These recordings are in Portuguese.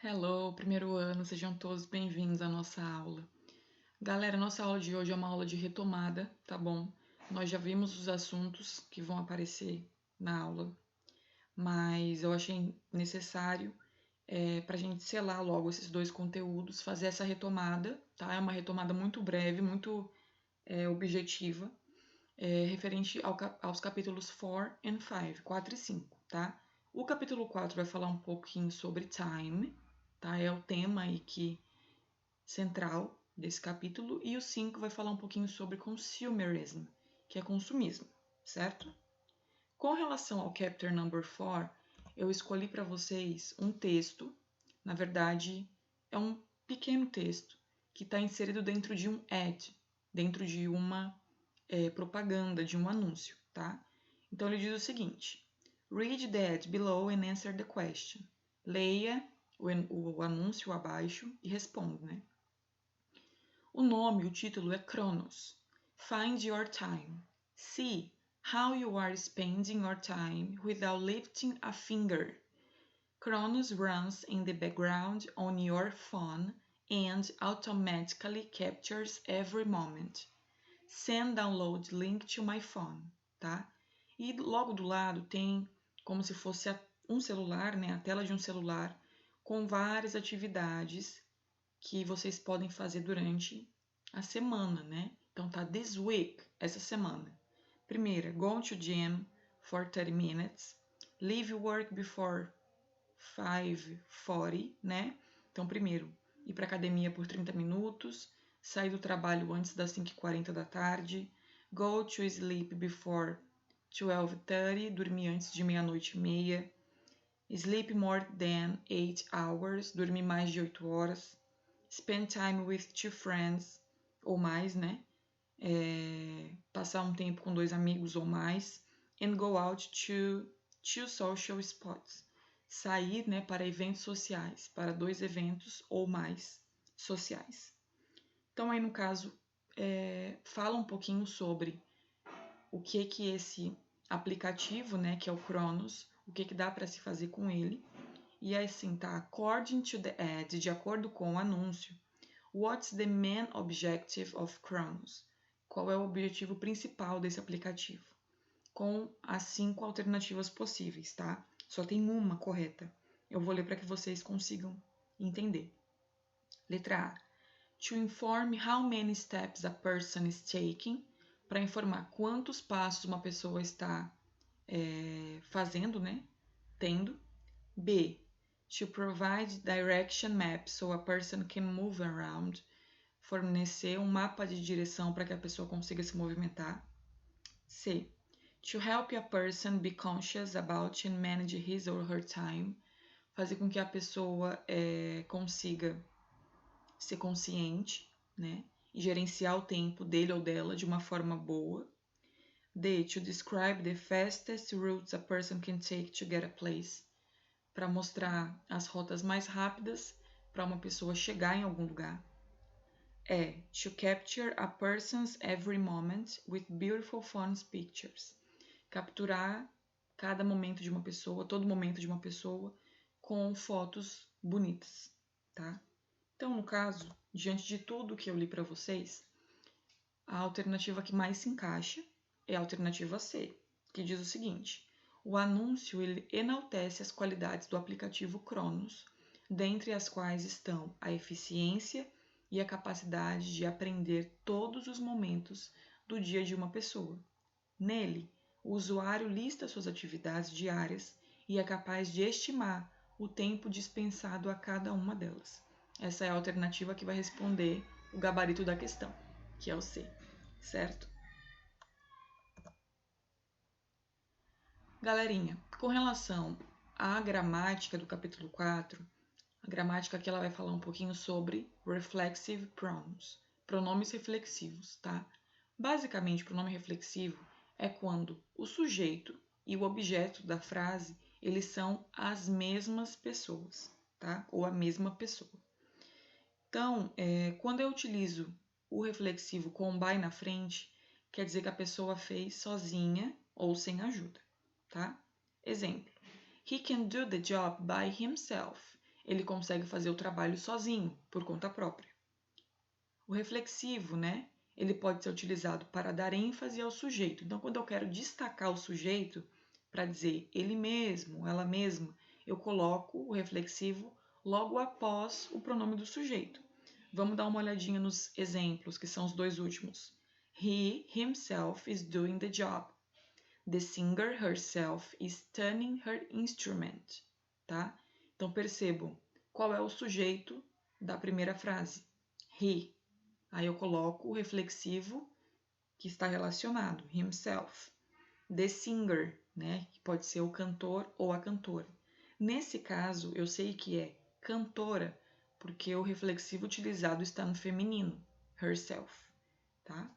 Hello, primeiro ano, sejam todos bem-vindos à nossa aula. Galera, nossa aula de hoje é uma aula de retomada, tá bom? Nós já vimos os assuntos que vão aparecer na aula, mas eu achei necessário para a gente selar logo esses dois conteúdos, fazer essa retomada, tá? É uma retomada muito breve, muito objetiva, referente aos capítulos 4 and 5, 4 e 5, tá? O capítulo 4 vai falar um pouquinho sobre time, tá? É o tema aí central desse capítulo, e o 5 vai falar um pouquinho sobre consumerism, que é consumismo, certo? Com relação ao chapter number 4, eu escolhi para vocês um texto, na verdade, é um pequeno texto que está inserido dentro de um ad, dentro de uma propaganda, de um anúncio, tá? Então ele diz o seguinte: Read the ad below and answer the question. Leia o anúncio abaixo e responda, né? O nome, o título é Chronos. Find your time. See how you are spending your time without lifting a finger. Chronos runs in the background on your phone and automatically captures every moment. Send download link to my phone, tá? E logo do lado tem como se fosse um celular, né? A tela de um celular com várias atividades que vocês podem fazer durante a semana, né? Então tá this week, essa semana. Primeira, go to gym for 30 minutes. Leave work before 5:40, né? Então primeiro, ir para academia por 30 minutos, sair do trabalho antes das 5:40 da tarde, go to sleep before 12:30, dormir antes de meia-noite e meia, sleep more than 8 hours, dormir mais de 8 horas, spend time with two friends ou mais, né? Passar um tempo com dois amigos ou mais, and go out to two social spots. Sair, né, para eventos sociais, para dois eventos ou mais sociais. Então aí no caso fala um pouquinho sobre o que esse aplicativo, né, que é o Chronos, o que dá para se fazer com ele. E aí assim, tá? According to the ad, de acordo com o anúncio, what's the main objective of Chronos? Qual é o objetivo principal desse aplicativo? Com as 5 alternativas possíveis, tá? Só tem uma correta. Eu vou ler para que vocês consigam entender. Letra A. To inform how many steps a person is taking, para informar quantos passos uma pessoa está fazendo, né? Tendo. B. To provide direction maps so a person can move around, fornecer um mapa de direção para que a pessoa consiga se movimentar. C. To help a person be conscious about and manage his or her time, fazer com que a pessoa consiga ser consciente, né, e gerenciar o tempo dele ou dela de uma forma boa. D. To describe the fastest routes a person can take to get a place, para mostrar as rotas mais rápidas para uma pessoa chegar em algum lugar. E. To capture a person's every moment with beautiful phone pictures, capturar cada momento de uma pessoa, todo momento de uma pessoa com fotos bonitas, tá? Então, no caso, diante de tudo que eu li para vocês, a alternativa que mais se encaixa é a alternativa C, que diz o seguinte: o anúncio ele enaltece as qualidades do aplicativo Chronos, dentre as quais estão a eficiência e a capacidade de aprender todos os momentos do dia de uma pessoa. Nele, o usuário lista suas atividades diárias e é capaz de estimar o tempo dispensado a cada uma delas. Essa é a alternativa que vai responder o gabarito da questão, que é o C, certo? Galerinha, com relação à gramática do capítulo 4, a gramática aqui ela vai falar um pouquinho sobre reflexive pronouns, pronomes reflexivos, tá? Basicamente, pronome reflexivo é quando o sujeito e o objeto da frase eles são as mesmas pessoas, tá? Ou a mesma pessoa. Então, quando eu utilizo o reflexivo com by na frente, quer dizer que a pessoa fez sozinha ou sem ajuda, tá? Exemplo: He can do the job by himself. ele consegue fazer o trabalho sozinho, por conta própria. O reflexivo, né? Ele pode ser utilizado para dar ênfase ao sujeito. Então, quando eu quero destacar o sujeito, para dizer ele mesmo, ela mesma, eu coloco o reflexivo logo após o pronome do sujeito. Vamos dar uma olhadinha nos exemplos, que são os dois últimos. He himself is doing the job. The singer herself is tuning her instrument. Tá? Então, percebam qual é o sujeito da primeira frase. He. Aí eu coloco o reflexivo que está relacionado, himself. The singer, né, que pode ser o cantor ou a cantora. Nesse caso, eu sei que é cantora, porque o reflexivo utilizado está no feminino, herself, tá?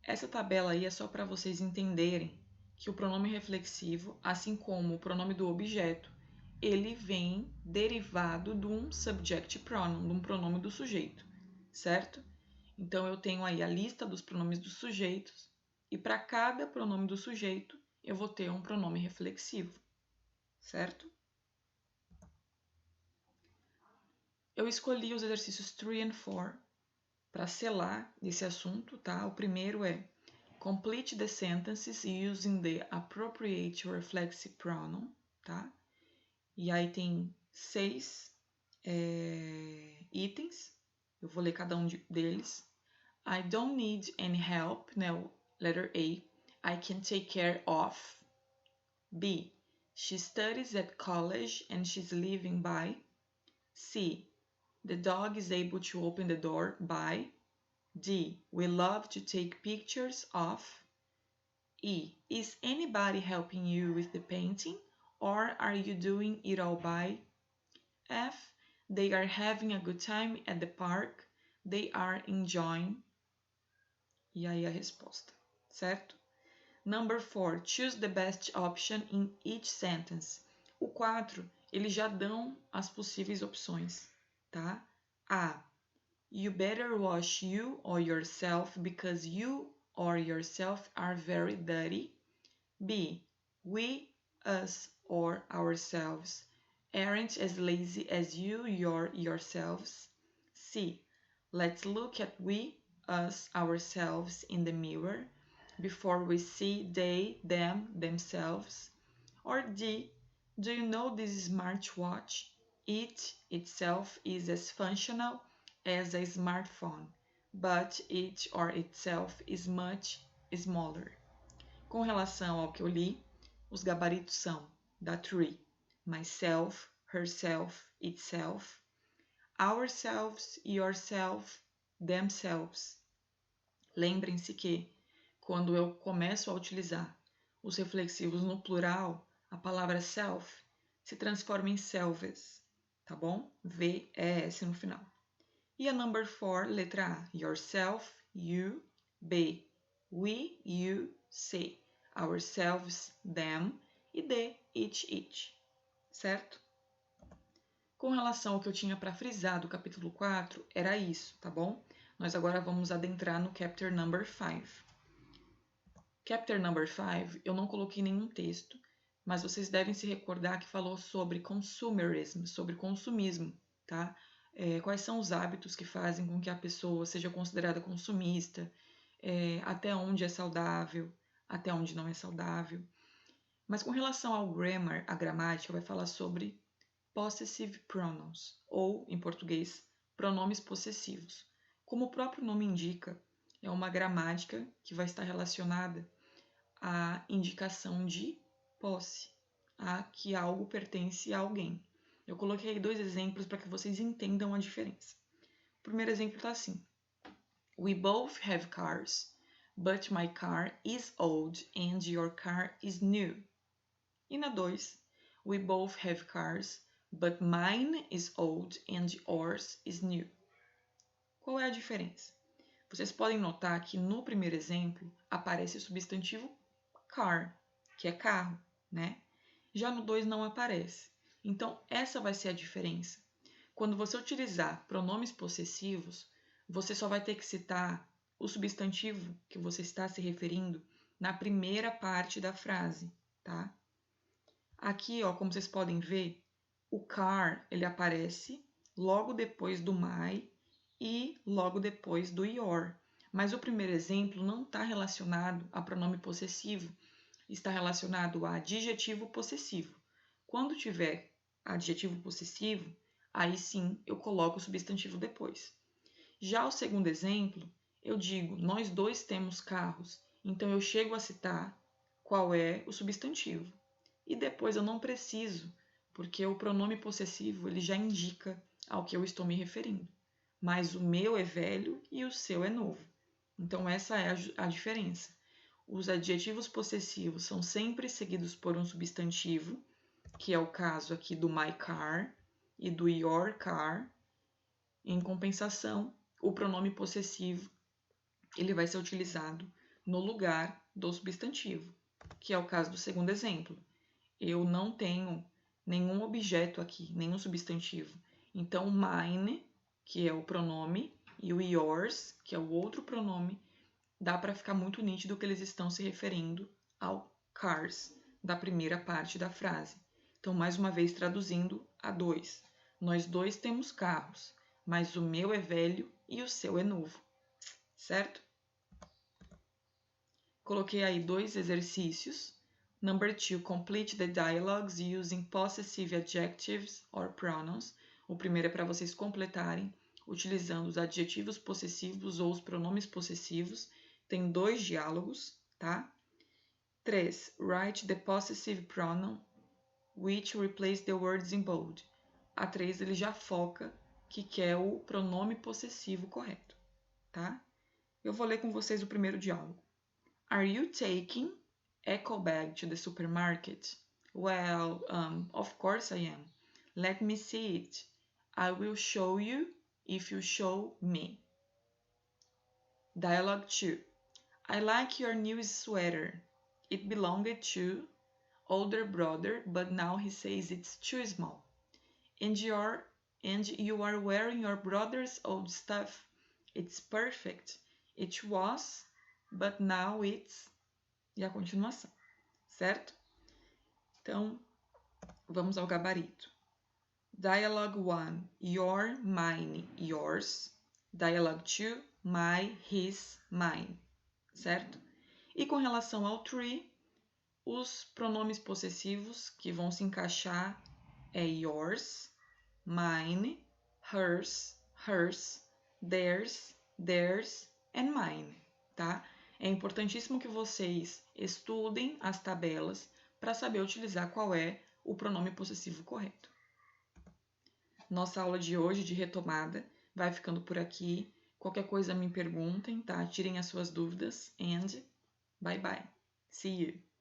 Essa tabela aí é só para vocês entenderem que o pronome reflexivo, assim como o pronome do objeto, ele vem derivado de um subject pronoun, de um pronome do sujeito, certo? Então, eu tenho aí a lista dos pronomes dos sujeitos e para cada pronome do sujeito, eu vou ter um pronome reflexivo, certo? Eu escolhi os exercícios 3 e 4 para selar esse assunto, tá? O primeiro é complete the sentences using the appropriate reflexive pronoun, tá? E aí tem 6 itens, eu vou ler cada um deles. I don't need any help, no, letter A, I can take care of. B, she studies at college and she's living by. C, the dog is able to open the door by. D, we love to take pictures of. E, is anybody helping you with the painting or are you doing it all by? F, they are having a good time at the park, they are enjoying. E aí a resposta, certo? Number 4, choose the best option in each sentence. O 4, eles já dão as possíveis opções, tá? A, you better wash you or yourself because you or yourself are very dirty. B, we, us, or ourselves aren't as lazy as you, yourselves. C, let's look at we, us, ourselves in the mirror before we see they, them, themselves. Or D, do you know this smartwatch? It itself is as functional as a smartphone, but it or itself is much smaller. Com relação ao que eu li, os gabaritos são da tree, myself, herself, itself, ourselves, yourself, themselves. Lembrem-se que, quando eu começo a utilizar os reflexivos no plural, a palavra self se transforma em selves, tá bom? V-E-S no final. E a number 4, letra A, yourself, you. B, we, you. C, ourselves, them. E D, it. Certo? Com relação ao que eu tinha para frisar do capítulo 4, era isso, tá bom? Nós agora vamos adentrar no chapter number 5. Chapter number 5, eu não coloquei nenhum texto, mas vocês devem se recordar que falou sobre consumerism, sobre consumismo, tá? Quais são os hábitos que fazem com que a pessoa seja considerada consumista, até onde é saudável, até onde não é saudável. Mas com relação ao grammar, a gramática vai falar sobre possessive pronouns, ou, em português, pronomes possessivos. Como o próprio nome indica, é uma gramática que vai estar relacionada à indicação de posse, a que algo pertence a alguém. Eu coloquei 2 exemplos para que vocês entendam a diferença. O primeiro exemplo está assim. We both have cars, but my car is old and your car is new. E na 2, we both have cars, but mine is old and yours is new. Qual é a diferença? Vocês podem notar que no primeiro exemplo aparece o substantivo car, que é carro, né? Já no 2 não aparece. Então, essa vai ser a diferença. Quando você utilizar pronomes possessivos, você só vai ter que citar o substantivo que você está se referindo na primeira parte da frase, tá? Aqui, ó, como vocês podem ver, o car ele aparece logo depois do my e logo depois do your. Mas o primeiro exemplo não está relacionado a pronome possessivo, está relacionado a adjetivo possessivo. Quando tiver adjetivo possessivo, aí sim eu coloco o substantivo depois. Já o segundo exemplo, eu digo, nós dois temos carros, então eu chego a citar qual é o substantivo. E depois eu não preciso, porque o pronome possessivo ele já indica ao que eu estou me referindo. Mas o meu é velho e o seu é novo. Então essa é a diferença. Os adjetivos possessivos são sempre seguidos por um substantivo, que é o caso aqui do my car e do your car. Em compensação, o pronome possessivo ele vai ser utilizado no lugar do substantivo, que é o caso do segundo exemplo. Eu não tenho nenhum objeto aqui, nenhum substantivo. Então, mine, que é o pronome, e o yours, que é o outro pronome, dá para ficar muito nítido que eles estão se referindo ao cars, da primeira parte da frase. Então, mais uma vez, traduzindo a dois. Nós dois temos carros, mas o meu é velho e o seu é novo, certo? Coloquei aí 2 exercícios. Number 2, complete the dialogues using possessive adjectives or pronouns. O primeiro é para vocês completarem utilizando os adjetivos possessivos ou os pronomes possessivos. Tem 2 diálogos, tá? 3, write the possessive pronoun which replace the words in bold. A 3 ele já foca que quer o pronome possessivo correto, tá? Eu vou ler com vocês o primeiro diálogo. Are you taking eco bag to the supermarket? Well, of course I am. Let me see it. I will show you if you show me. Dialogue 2. I like your new sweater. It belonged to older brother, but now he says it's too small. And you are wearing your brother's old stuff. It's perfect. It was, but now it's... E a continuação, certo? Então, vamos ao gabarito. Dialogue 1, your, mine, yours. Dialogue 2, my, his, mine, certo? E com relação ao tree, os pronomes possessivos que vão se encaixar é yours, mine, hers, hers, theirs, theirs and mine, tá? É importantíssimo que vocês estudem as tabelas para saber utilizar qual é o pronome possessivo correto. Nossa aula de hoje, de retomada, vai ficando por aqui. Qualquer coisa me perguntem, tá? Tirem as suas dúvidas and bye bye. See you!